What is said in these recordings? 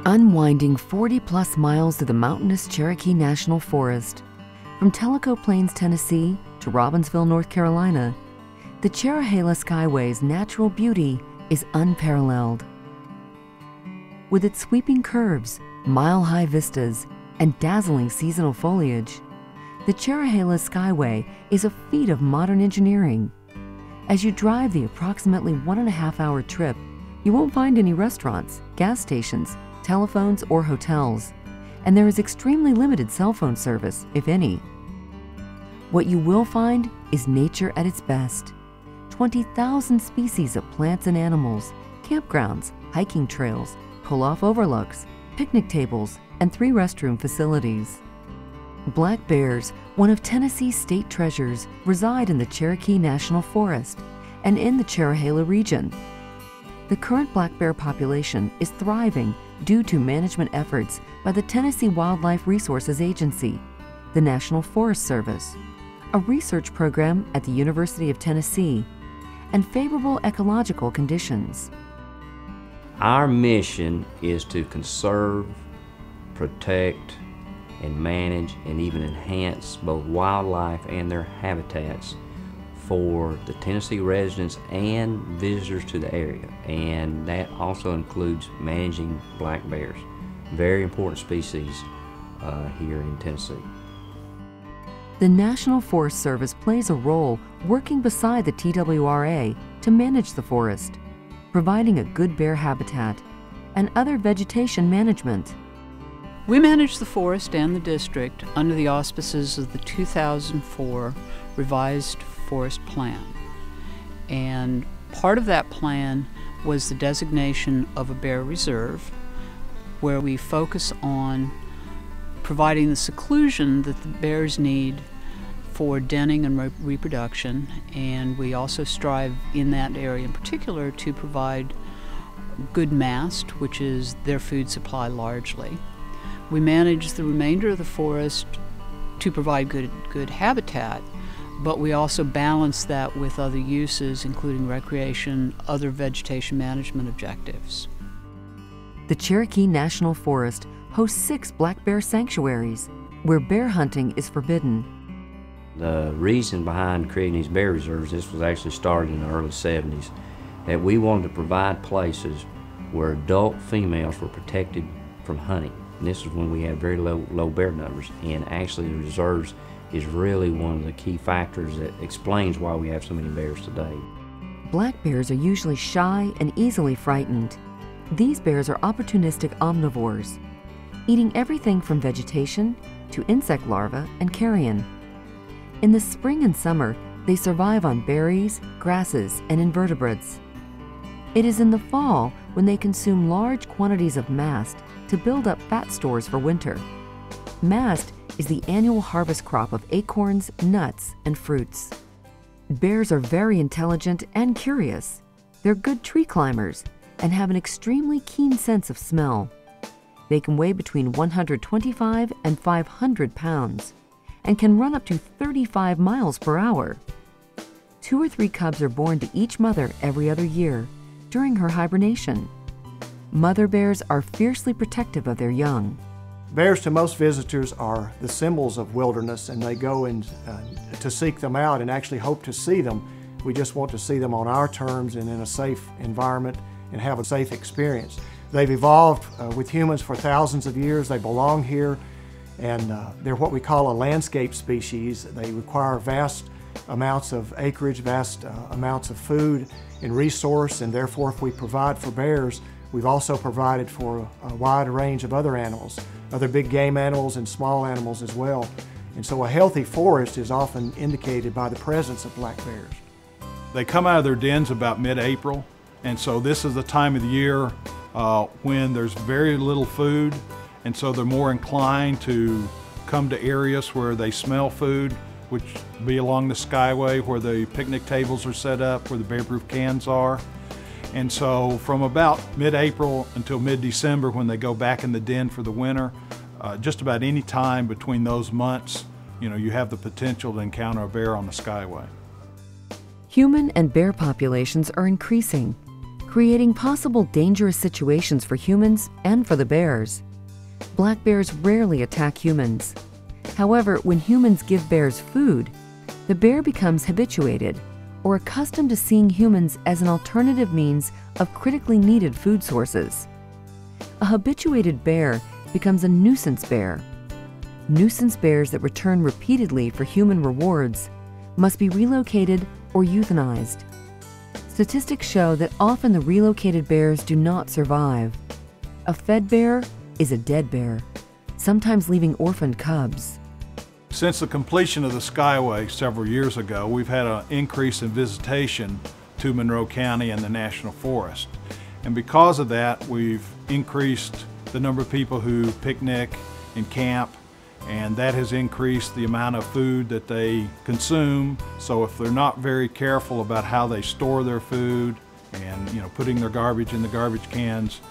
Unwinding 40-plus miles through the mountainous Cherokee National Forest, from Tellico Plains, Tennessee to Robbinsville, North Carolina, the Cherohala Skyway's natural beauty is unparalleled. With its sweeping curves, mile-high vistas, and dazzling seasonal foliage, the Cherohala Skyway is a feat of modern engineering. As you drive the approximately 1.5-hour trip, you won't find any restaurants, gas stations, telephones, or hotels, and there is extremely limited cell phone service, if any. What you will find is nature at its best. 20,000 species of plants and animals, campgrounds, hiking trails, pull-off overlooks, picnic tables, and 3 restroom facilities. Black bears, one of Tennessee's state treasures, reside in the Cherokee National Forest and in the Cherohala region. The current black bear population is thriving due to management efforts by the Tennessee Wildlife Resources Agency, the National Forest Service, a research program at the University of Tennessee, and favorable ecological conditions. Our mission is to conserve, protect, and manage and even enhance both wildlife and their habitats for the Tennessee residents and visitors to the area, and that also includes managing black bears, very important species here in Tennessee. The National Forest Service plays a role working beside the TWRA to manage the forest, providing a good bear habitat and other vegetation management. We manage the forest and the district under the auspices of the 2004 Revised Forest Plan. And part of that plan was the designation of a bear reserve, where we focus on providing the seclusion that the bears need for denning and reproduction, and we also strive in that area in particular to provide good mast, which is their food supply largely. We manage the remainder of the forest to provide good habitat, but we also balance that with other uses, including recreation, other vegetation management objectives. The Cherokee National Forest hosts 6 black bear sanctuaries, where bear hunting is forbidden. The reason behind creating these bear reserves, this was actually started in the early 70s, that we wanted to provide places where adult females were protected from hunting. And this is when we had very low bear numbers, and actually the reserves is really one of the key factors that explains why we have so many bears today. Black bears are usually shy and easily frightened. These bears are opportunistic omnivores, eating everything from vegetation to insect larvae and carrion. In the spring and summer, they survive on berries, grasses, and invertebrates. It is in the fall when they consume large quantities of mast to build up fat stores for winter. Mast is the annual harvest crop of acorns, nuts, and fruits. Bears are very intelligent and curious. They're good tree climbers and have an extremely keen sense of smell. They can weigh between 125 and 500 pounds and can run up to 35 miles per hour. 2 or 3 cubs are born to each mother every other year during her hibernation. Mother bears are fiercely protective of their young. Bears to most visitors are the symbols of wilderness, and they go in to seek them out and actually hope to see them. We just want to see them on our terms and in a safe environment and have a safe experience. They've evolved with humans for thousands of years. They belong here, and they're what we call a landscape species. They require vast amounts of acreage, vast amounts of food and resource, and therefore if we provide for bears, we've also provided for a wide range of other animals, other big game animals and small animals as well. And so a healthy forest is often indicated by the presence of black bears. They come out of their dens about mid-April, and so this is the time of the year when there's very little food, and so they're more inclined to come to areas where they smell food, which be along the Skyway where the picnic tables are set up, where the bear-proof cans are. And so from about mid-April until mid-December, when they go back in the den for the winter, just about any time between those months, you have the potential to encounter a bear on the Skyway. Human and bear populations are increasing, creating possible dangerous situations for humans and for the bears. Black bears rarely attack humans. However, when humans give bears food, the bear becomes habituated or accustomed to seeing humans as an alternative means of critically needed food sources. A habituated bear becomes a nuisance bear. Nuisance bears that return repeatedly for human rewards must be relocated or euthanized. Statistics show that often the relocated bears do not survive. A fed bear is a dead bear, sometimes leaving orphaned cubs. Since the completion of the Skyway several years ago, we've had an increase in visitation to Monroe County and the National Forest. And because of that, we've increased the number of people who picnic and camp, and that has increased the amount of food that they consume. So if they're not very careful about how they store their food and putting their garbage in the garbage cans,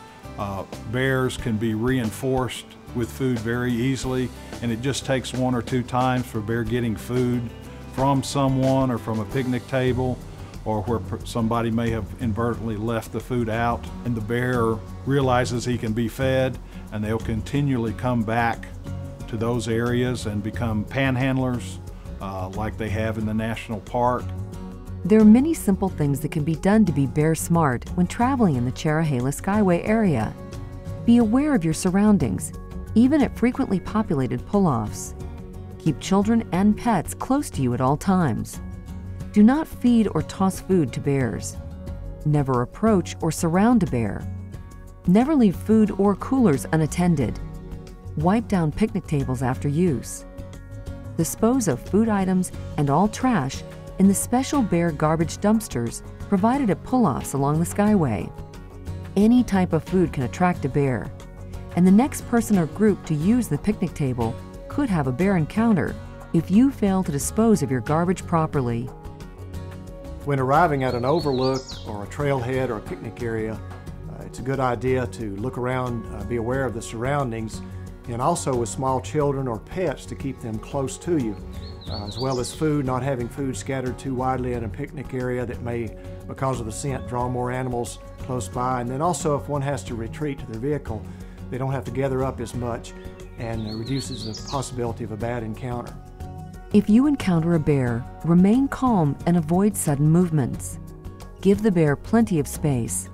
bears can be reinforced with food very easily, and it just takes 1 or 2 times for a bear getting food from someone or from a picnic table, or where somebody may have inadvertently left the food out, and the bear realizes he can be fed, and they'll continually come back to those areas and become panhandlers like they have in the national park. There are many simple things that can be done to be bear smart when traveling in the Cherohala Skyway area. Be aware of your surroundings, even at frequently populated pull-offs. Keep children and pets close to you at all times. Do not feed or toss food to bears. Never approach or surround a bear. Never leave food or coolers unattended. Wipe down picnic tables after use. Dispose of food items and all trash in the special bear garbage dumpsters provided at pull-offs along the Skyway. Any type of food can attract a bear, and the next person or group to use the picnic table could have a bear encounter if you fail to dispose of your garbage properly. When arriving at an overlook or a trailhead or a picnic area, it's a good idea to look around, be aware of the surroundings, and also with small children or pets to keep them close to you, as well as food, not having food scattered too widely in a picnic area that may, because of the scent, draw more animals close by. And then also, if one has to retreat to their vehicle, they don't have to gather up as much, and it reduces the possibility of a bad encounter. If you encounter a bear, remain calm and avoid sudden movements. Give the bear plenty of space,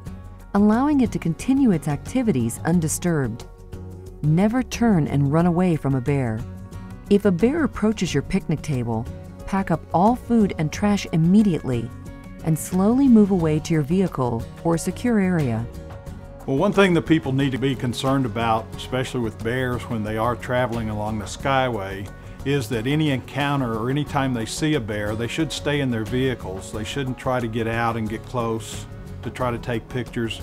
allowing it to continue its activities undisturbed. Never turn and run away from a bear. If a bear approaches your picnic table, pack up all food and trash immediately and slowly move away to your vehicle or a secure area. Well, one thing that people need to be concerned about, especially with bears when they are traveling along the Skyway, is that any encounter or any time they see a bear, they should stay in their vehicles. They shouldn't try to get out and get close to try to take pictures.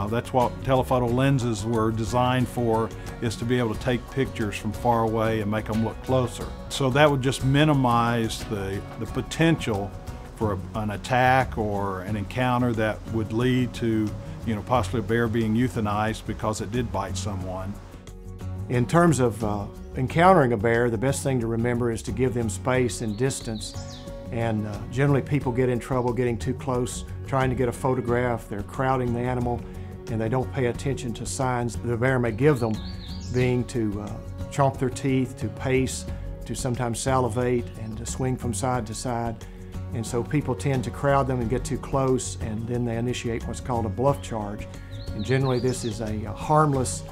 That's what telephoto lenses were designed for, is to be able to take pictures from far away and make them look closer. So that would just minimize the potential for an attack or an encounter that would lead to possibly a bear being euthanized because it did bite someone. In terms of encountering a bear, the best thing to remember is to give them space and distance. And generally people get in trouble getting too close, trying to get a photograph. They're crowding the animal, and they don't pay attention to signs the bear may give them, being to chomp their teeth, to pace, to sometimes salivate, and to swing from side to side. And so people tend to crowd them and get too close, and then they initiate what's called a bluff charge. And generally this is a harmless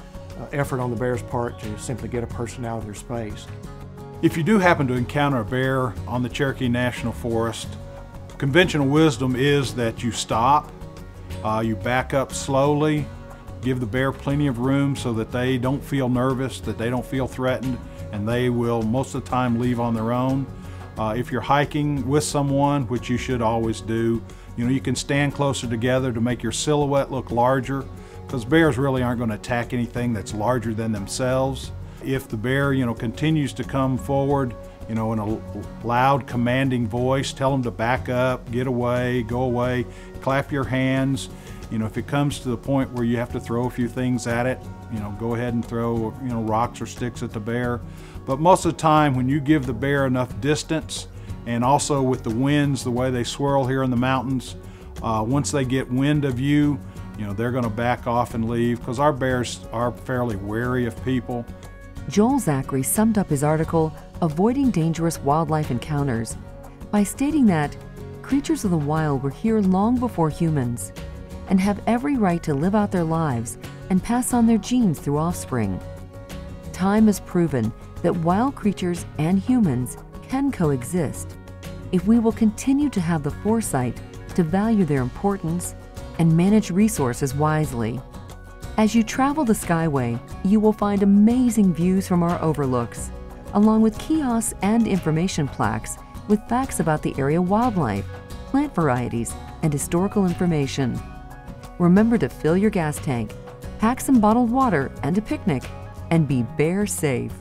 effort on the bear's part to simply get a person out of their space. If you do happen to encounter a bear on the Cherokee National Forest, conventional wisdom is that you stop, you back up slowly, give the bear plenty of room so that they don't feel nervous, that they don't feel threatened, and they will most of the time leave on their own. If you're hiking with someone, which you should always do, you can stand closer together to make your silhouette look larger, because bears really aren't going to attack anything that's larger than themselves. If the bear, continues to come forward, in a loud, commanding voice, tell them to back up, get away, go away, clap your hands. If it comes to the point where you have to throw a few things at it, go ahead and throw, rocks or sticks at the bear. But most of the time, when you give the bear enough distance, and also with the winds, the way they swirl here in the mountains, Once they get wind of you, they're going to back off and leave because our bears are fairly wary of people. Joel Zachary summed up his article, Avoiding Dangerous Wildlife Encounters, by stating that creatures of the wild were here long before humans and have every right to live out their lives and pass on their genes through offspring. Time has proven that wild creatures and humans can coexist if we will continue to have the foresight to value their importance and manage resources wisely. As you travel the Skyway, you will find amazing views from our overlooks, along with kiosks and information plaques with facts about the area wildlife, plant varieties, and historical information. Remember to fill your gas tank, pack some bottled water and a picnic, and be bear safe.